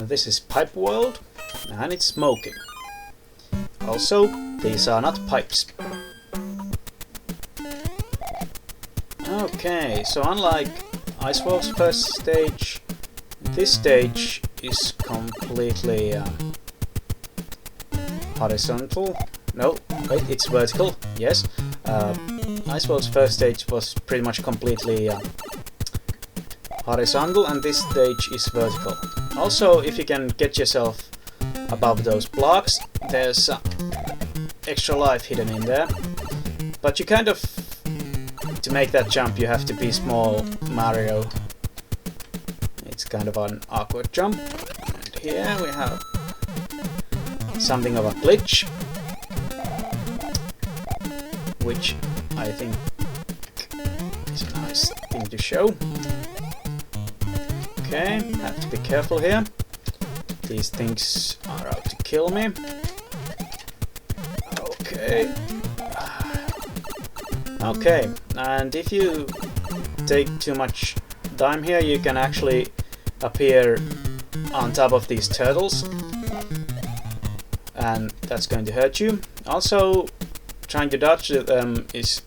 This is Pipe World, and it's smoking. Also, these are not pipes. Okay, so unlike Ice World's first stage, this stage is completely horizontal. No, wait, it's vertical. Yes. Ice World's first stage was pretty much completely horizontal, and this stage is vertical. Also, if you can get yourself above those blocks, there's extra life hidden in there. But you kind of, to make that jump, you have to be small Mario. It's kind of an awkward jump. And here we have something of a glitch, which I think is a nice thing to show. Okay, have to be careful here. These things are out to kill me. Okay. Okay, and if you take too much time here, you can actually appear on top of these turtles, and that's going to hurt you. Also, trying to dodge them is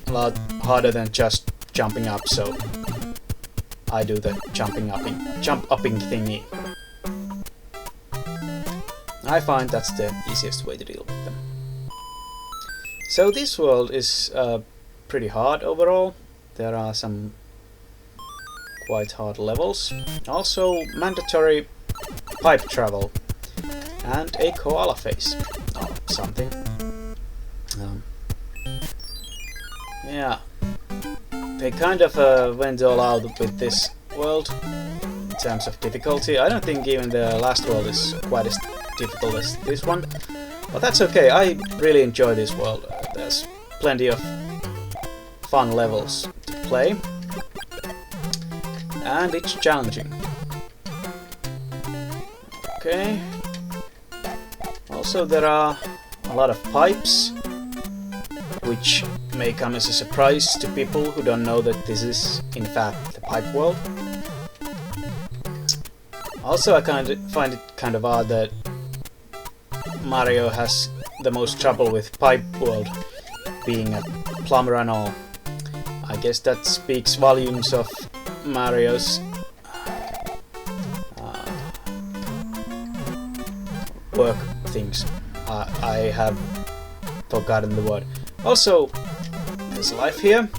a lot harder than just jumping up, so I do the jump upping thingy. I find that's the easiest way to deal with them. So this world is pretty hard overall. There are some quite hard levels. Also mandatory pipe travel and a koala face or something. Yeah, they kind of went all out with this world in terms of difficulty. I don't think even the last world is quite as difficult as this one, but that's okay. I really enjoy this world. There's plenty of fun levels to play, and it's challenging. Okay. Also, there are a lot of pipes, which may come as a surprise to people who don't know that this is in fact the pipe world. Also, I find it kind of odd that Mario has the most trouble with Pipe World being a plumber and all. I guess that speaks volumes of Mario's work things. I have forgotten the word. Also, there's life here,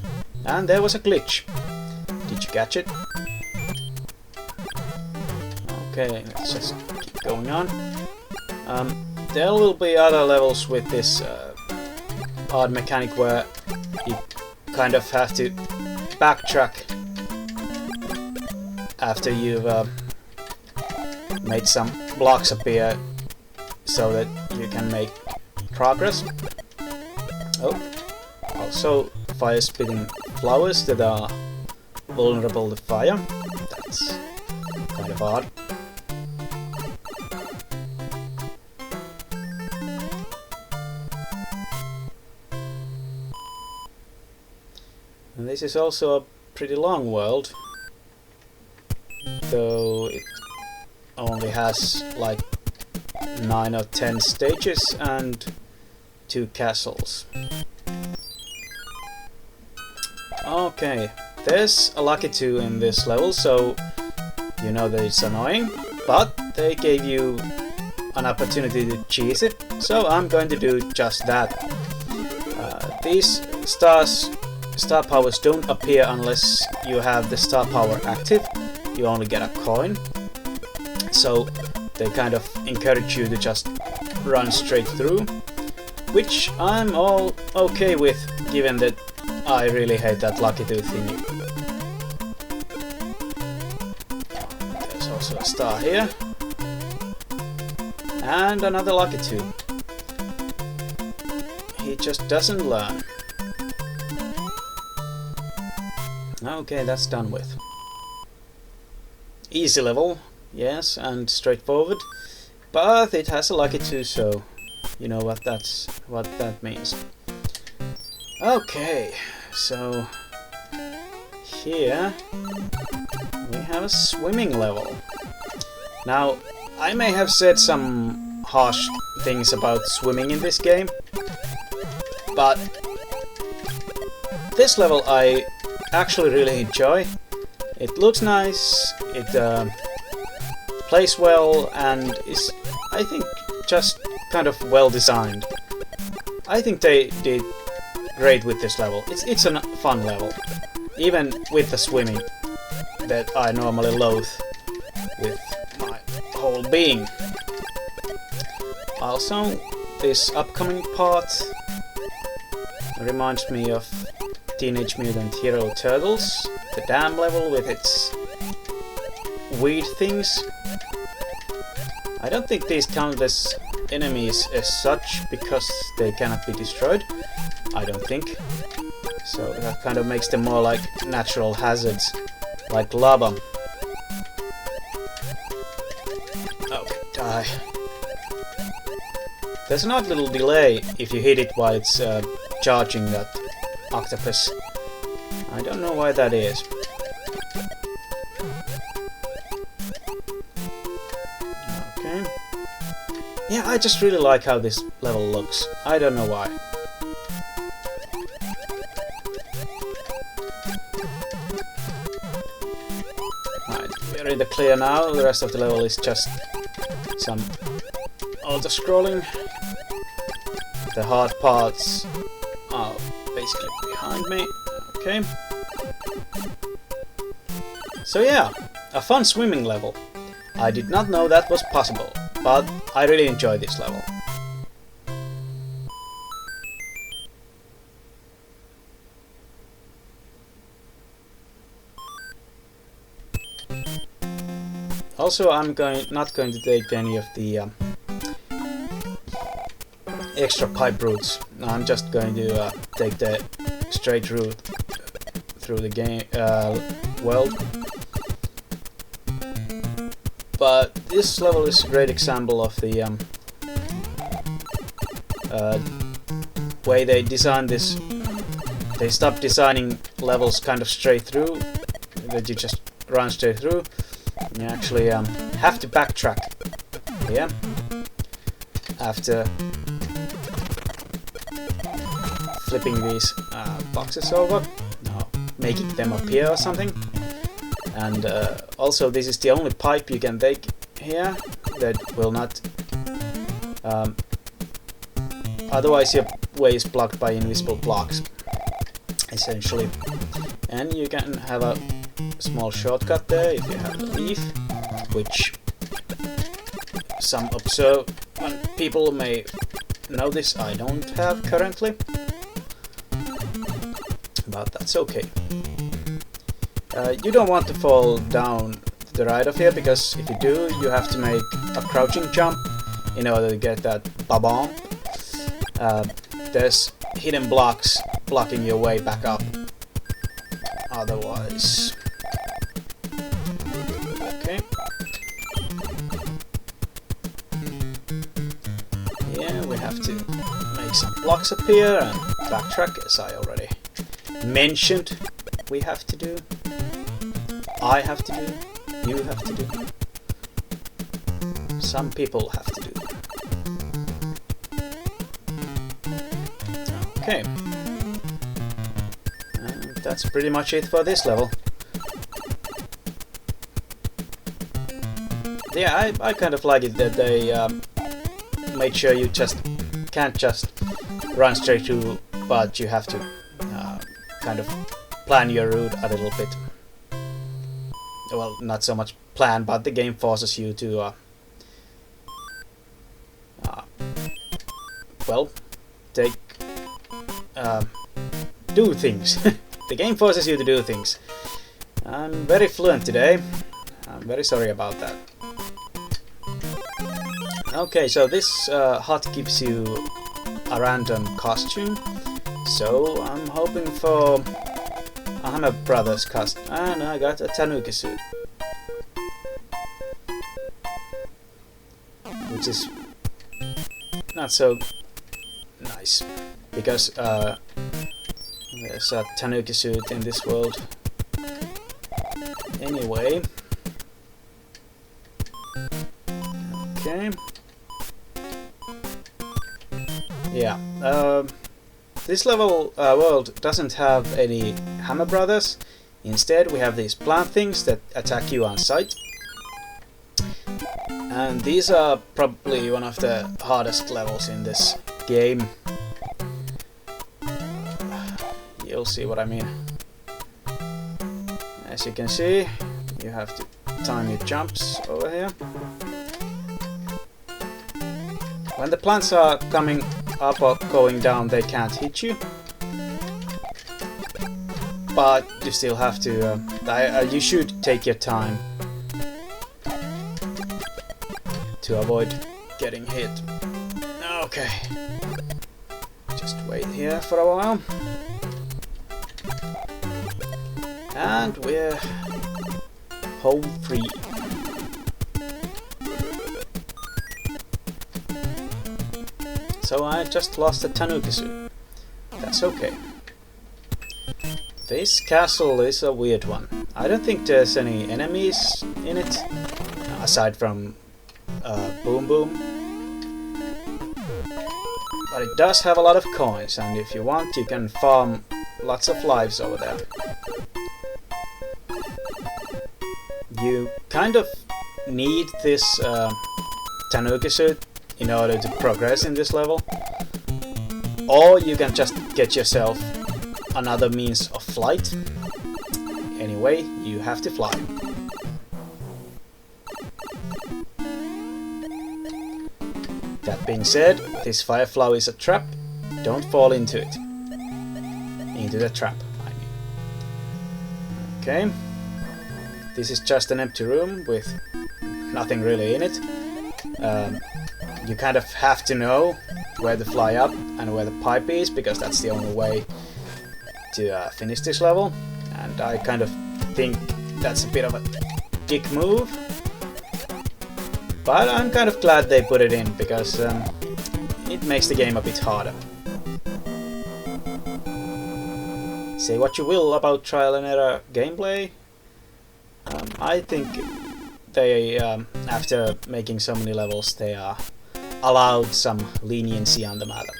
and there was a glitch. Did you catch it? Okay, let's just keep going on. There will be other levels with this odd mechanic where you kind of have to backtrack after you've made some blocks appear so that you can make progress. Oh, also fire-spitting flowers that are vulnerable to fire. That's kind of odd. And this is also a pretty long world, though it only has like 9 or 10 stages and 2 castles. Okay, there's a Lucky 2 in this level, so you know that it's annoying, but they gave you an opportunity to cheese it, so I'm going to do just that. These star powers don't appear unless you have the star power active. You only get a coin, so they kind of encourage you to just run straight through, which I'm all okay with, given that I really hate that Lucky 2 thingy. There's also a star here, and another Lucky 2. He just doesn't learn. Okay, that's done with. Easy level, yes, and straightforward, but it has a Lucky 2, so you know what that means. Okay, so here we have a swimming level. Now, I may have said some harsh things about swimming in this game, but this level I actually really enjoy. It looks nice, it plays well, and is, I think, just kind of well designed. I think they did great with this level. It's a fun level, even with the swimming that I normally loathe with my whole being. Also, this upcoming part reminds me of Teenage Mutant Hero Turtles, the dam level with its weird things. I don't think these count as enemies as such, because they cannot be destroyed. I don't think. So that kind of makes them more like natural hazards, like lava. Okay, die. There's an odd little delay if you hit it while it's charging that octopus. I don't know why that is. Okay. Yeah, I just really like how this level looks. I don't know why. Right, we're in the clear now. The rest of the level is just some auto-scrolling. The hard parts are basically behind me. Okay. So yeah, a fun swimming level. I did not know that was possible, but I really enjoy this level. Also, I'm not going to take any of the extra pipe routes. I'm just going to take the straight route through the game world. But this level is a great example of the way they designed this. They stopped designing levels kind of straight through, that you just run straight through. You actually have to backtrack here after flipping these boxes over, making them appear or something. And also, this is the only pipe you can take here that will not... otherwise your way is blocked by invisible blocks, essentially. And you can have a small shortcut there if you have a leaf, which some observant people may notice I don't have currently. But that's okay. You don't want to fall down to the right of here, because if you do, you have to make a crouching jump in order to get that ba-bomb. There's hidden blocks blocking your way back up. Otherwise... Okay. Yeah, we have to make some blocks appear and backtrack, as I already mentioned we have to do. I have to do. You have to do. Some people have to do. Okay. And that's pretty much it for this level. Yeah, I kind of like it that they made sure you just can't just run straight through, but you have to kind of plan your route a little bit. Well, not so much plan, but the game forces you to well, do things. The game forces you to do things. I'm very fluent today. I'm very sorry about that. Okay, so this hut gives you a random costume. So I'm hoping for a Hammer Brothers costume. And I got a Tanuki suit, which is not so nice, because there's a Tanuki suit in this world. Okay. Yeah. This level world doesn't have any Hammer Brothers. Instead, we have these plant things that attack you on sight. And these are probably one of the hardest levels in this game. You'll see what I mean. As you can see, you have to time your jumps over here. When the plants are coming up or going down, they can't hit you. But you still have to... you should take your time to avoid getting hit. Okay. Just wait here for a while. And we're home free. So I just lost a Tanuki suit. That's okay. This castle is a weird one. I don't think there's any enemies in it, aside from Boom Boom. But it does have a lot of coins, and if you want, you can farm lots of lives over there. You kind of need this Tanuki suit in order to progress in this level, or you can just get yourself another means of flight. Anyway, you have to fly. That being said, this fire flower is a trap. Don't fall into it. Into the trap, I mean. Okay. This is just an empty room with nothing really in it. You kind of have to know where to fly up and where the pipe is, because that's the only way to finish this level. And I kind of think that's a bit of a dick move. But I'm kind of glad they put it in, because it makes the game a bit harder. Say what you will about trial and error gameplay. I think they, after making so many levels, they are allowed some leniency on the matter.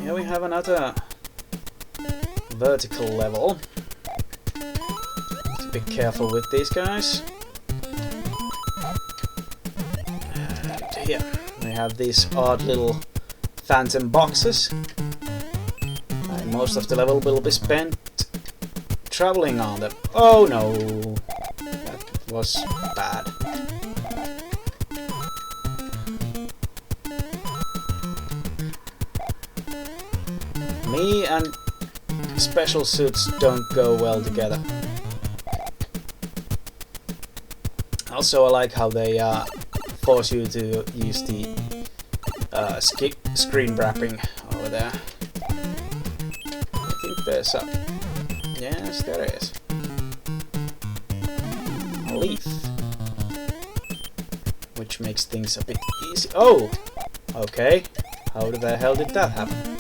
Here we have another vertical level. Be careful with these guys. And here we have these odd little phantom boxes. And most of the level will be spent traveling on them. Oh no! That was bad. Me and special suits don't go well together. Also, I like how they force you to use the screen wrapping over there. I think there's a... Yes, there is. A leaf. Which makes things a bit easy. Oh! Okay. How the hell did that happen?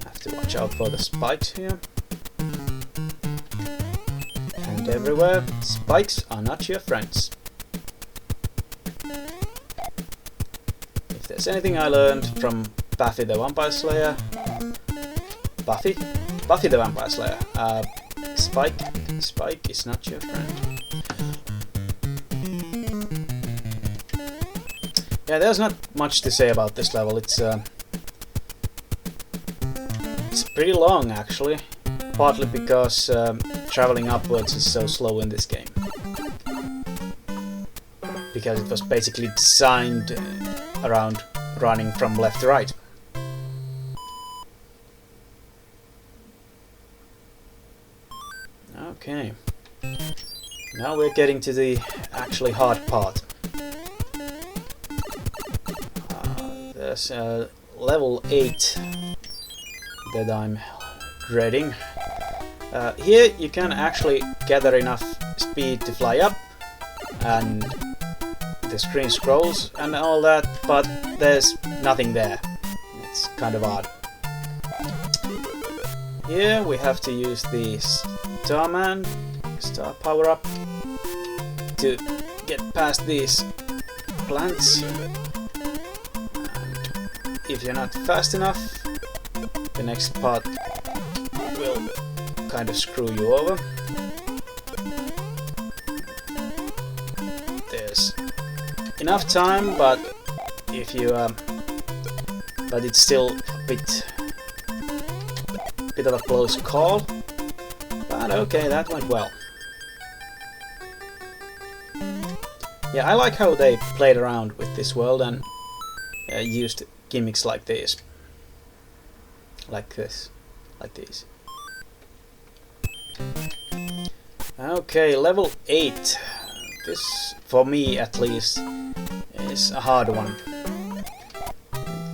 Have to watch out for the spikes here. And everywhere, spikes are not your friends. If there's anything I learned from Buffy the Vampire Slayer... Buffy the Vampire Slayer. Spike is not your friend. Yeah, there's not much to say about this level. It's pretty long, actually. Partly because traveling upwards is so slow in this game. Because it was basically designed around running from left to right. Okay. Now we're getting to the actually hard part. There's level 8 that I'm dreading. Here you can actually gather enough speed to fly up, and the screen scrolls and all that, but there's nothing there. It's kind of odd. here we have to use the Starman, Star power up, to get past these plants. And if you're not fast enough, the next part will kind of screw you over. There's enough time, but if you but it's still a bit of a close call. But okay, that went well. Yeah, I like how they played around with this world and used gimmicks like this. Like this. Like these. Okay, level 8. This, for me at least, is a hard one.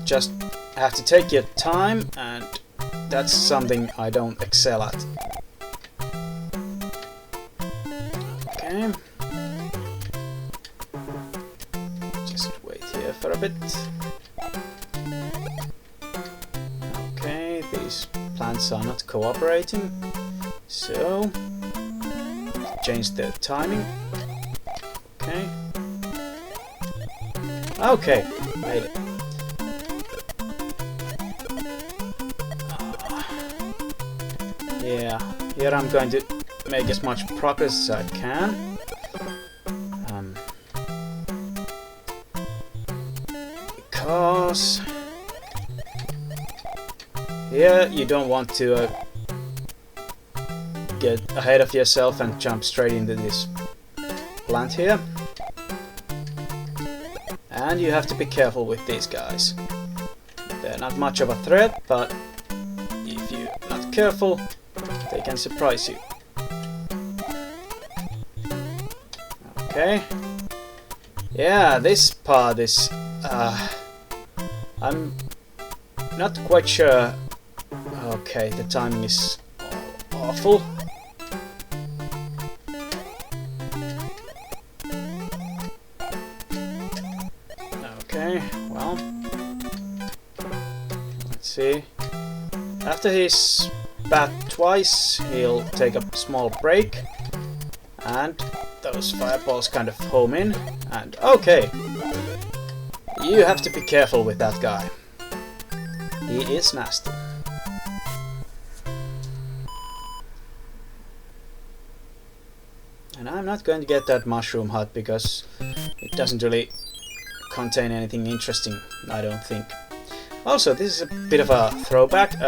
Just have to take your time, and that's something I don't excel at. Okay. Just wait here for a bit. Okay, these plants are not cooperating, so change the timing. Okay. Okay, made it. Yeah, here I'm going to make as much progress as I can. Because here you don't want to get ahead of yourself and jump straight into this plant here. And you have to be careful with these guys. They're not much of a threat, but if you're not careful, they can surprise you. Okay. Yeah, this part is... I'm not quite sure. Okay, the timing is awful. Okay, well... Let's see. After he's bat twice, he'll take a small break, and those fireballs kind of home in, and okay, you have to be careful with that guy. He is nasty. And I'm not going to get that mushroom hut because it doesn't really contain anything interesting, I don't think. Also, this is a bit of a throwback.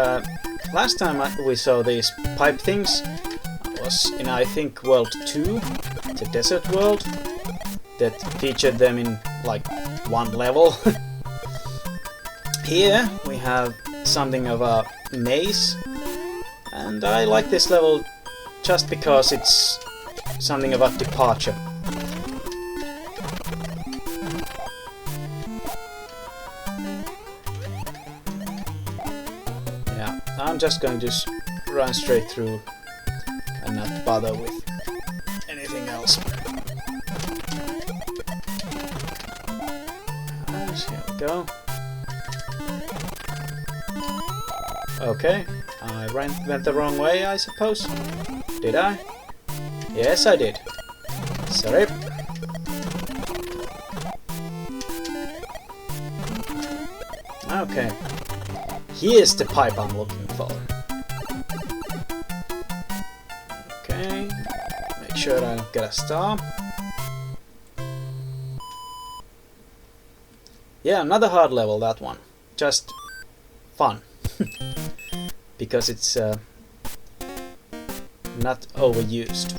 Last time we saw these pipe things was in, I think, World 2, the desert world, that featured them in like one level. Here we have something of a maze, and I like this level just because it's something of a departure. I'm just going to run straight through and not bother with anything else. Here we go. Okay, I went the wrong way, I suppose. Did I? Yes, I did. Sorry. Okay. Here's the pipe I'm looking for. Okay, make sure I don't get a star. Yeah, another hard level, that one. Just fun. Because it's not overused.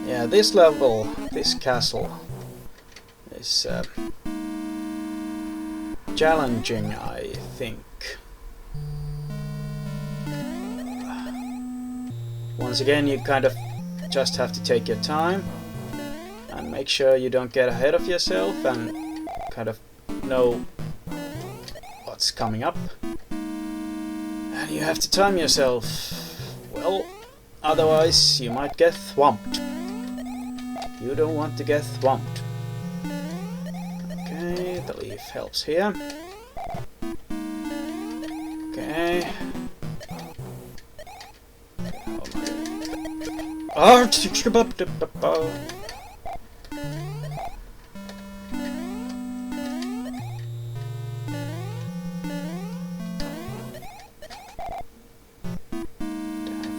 Yeah, this level, this castle is challenging, I think. Once again, you kind of just have to take your time and make sure you don't get ahead of yourself and kind of know what's coming up. And you have to time yourself well, otherwise you might get thwomped. You don't want to get thwomped. Okay, the leaf helps here. Okay, Damn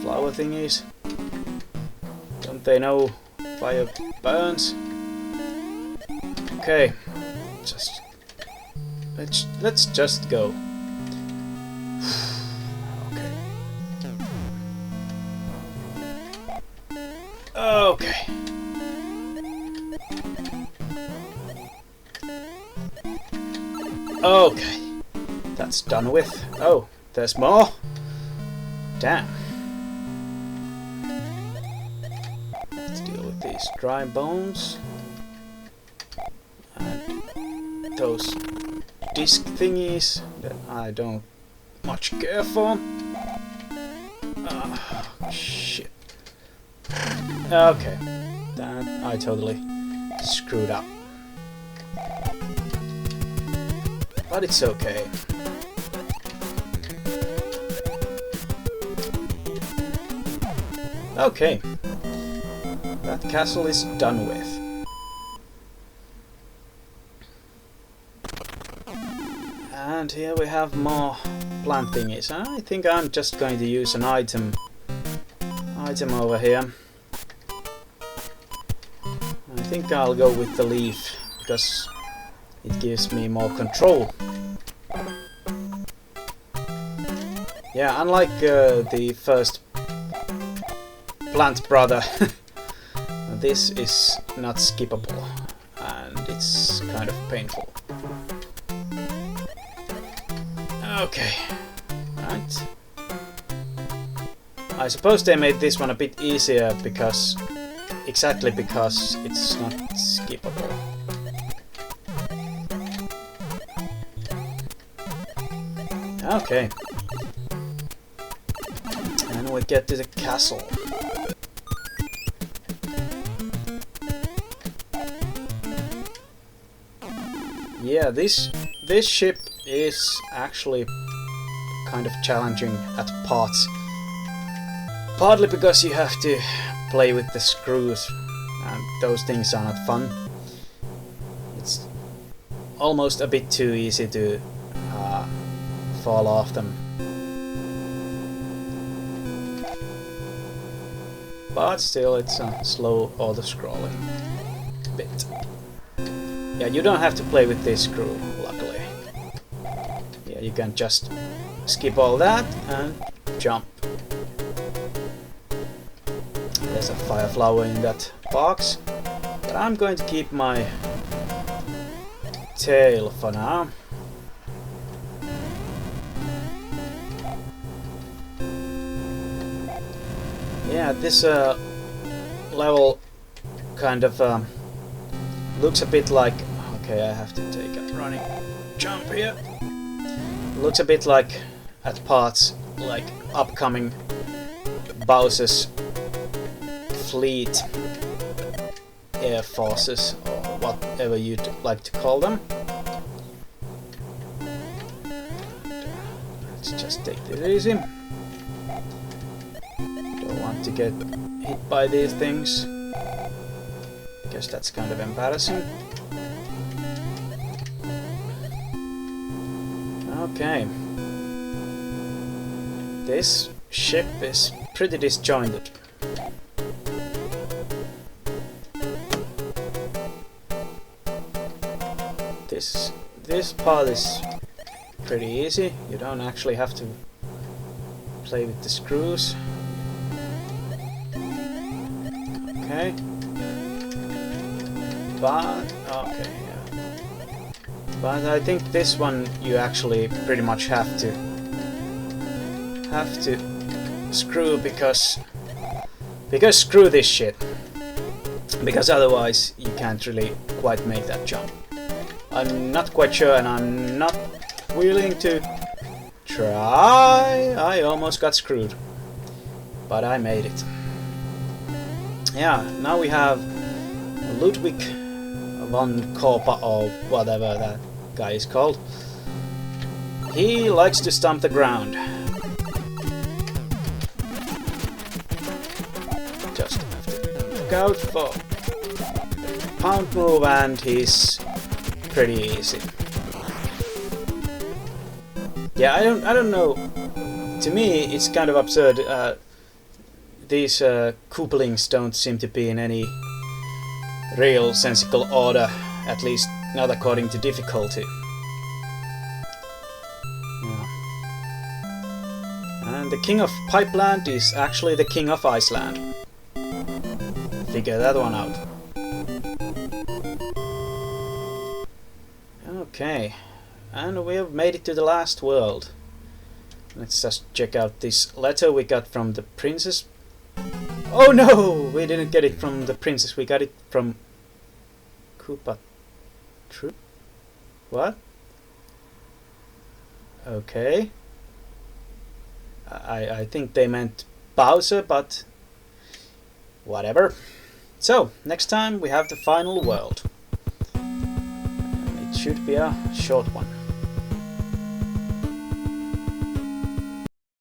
flower thingies. Don't they know fire burns? Okay, let's just go. Okay. Okay. That's done with. Oh, there's more? Damn. Let's deal with these dry bones. And those disc thingies that I don't much care for. Oh, shit. Okay, that I totally screwed up. But it's okay. Okay, that castle is done with. And here we have more plant thingies. I think I'm just going to use an item over here. I think I'll go with the leaf because it gives me more control. Yeah, unlike the first Plant Brother, this is not skippable and it's kind of painful. Okay, right. I suppose they made this one a bit easier because exactly because it's not skippable. Okay. And we get to the castle. Yeah, this ship is actually kind of challenging at parts. Partly because you have to play with the screws, and those things are not fun. It's almost a bit too easy to fall off them. But still, it's a slow auto-scrolling bit. Yeah, you don't have to play with this screw, luckily. Yeah, you can just skip all that and jump. There's a fire flower in that box, but I'm going to keep my tail for now. Yeah, this level kind of looks a bit like... Okay, I have to take a running jump here. Looks a bit like, at parts, like upcoming Bowser's fleet air forces, or whatever you'd like to call them. Let's just take this easy. Don't want to get hit by these things. I guess that's kind of embarrassing. Okay. This ship is pretty disjointed. This part is pretty easy. You don't actually have to play with the screws. Okay. But okay, yeah. But I think this one you actually pretty much have to screw because screw this shit. Because otherwise you can't really quite make that jump. I'm not quite sure, and I'm not willing to try. I almost got screwed, but I made it. Yeah, now we have Ludwig von Korpa, or whatever that guy is called. He likes to stomp the ground. Just out for pound move, and he's pretty easy. Yeah, I don't know. To me, it's kind of absurd. These Koopalings don't seem to be in any real sensical order, at least not according to difficulty. Yeah. And the King of Pipeland is actually the King of Iceland. Figure that one out. Okay, and we have made it to the last world. Let's just check out this letter we got from the princess. Oh no! We didn't get it from the princess, we got it from Koopa. True? What? Okay. I think they meant Bowser, but whatever. So, next time we have the final world. It should be a short one.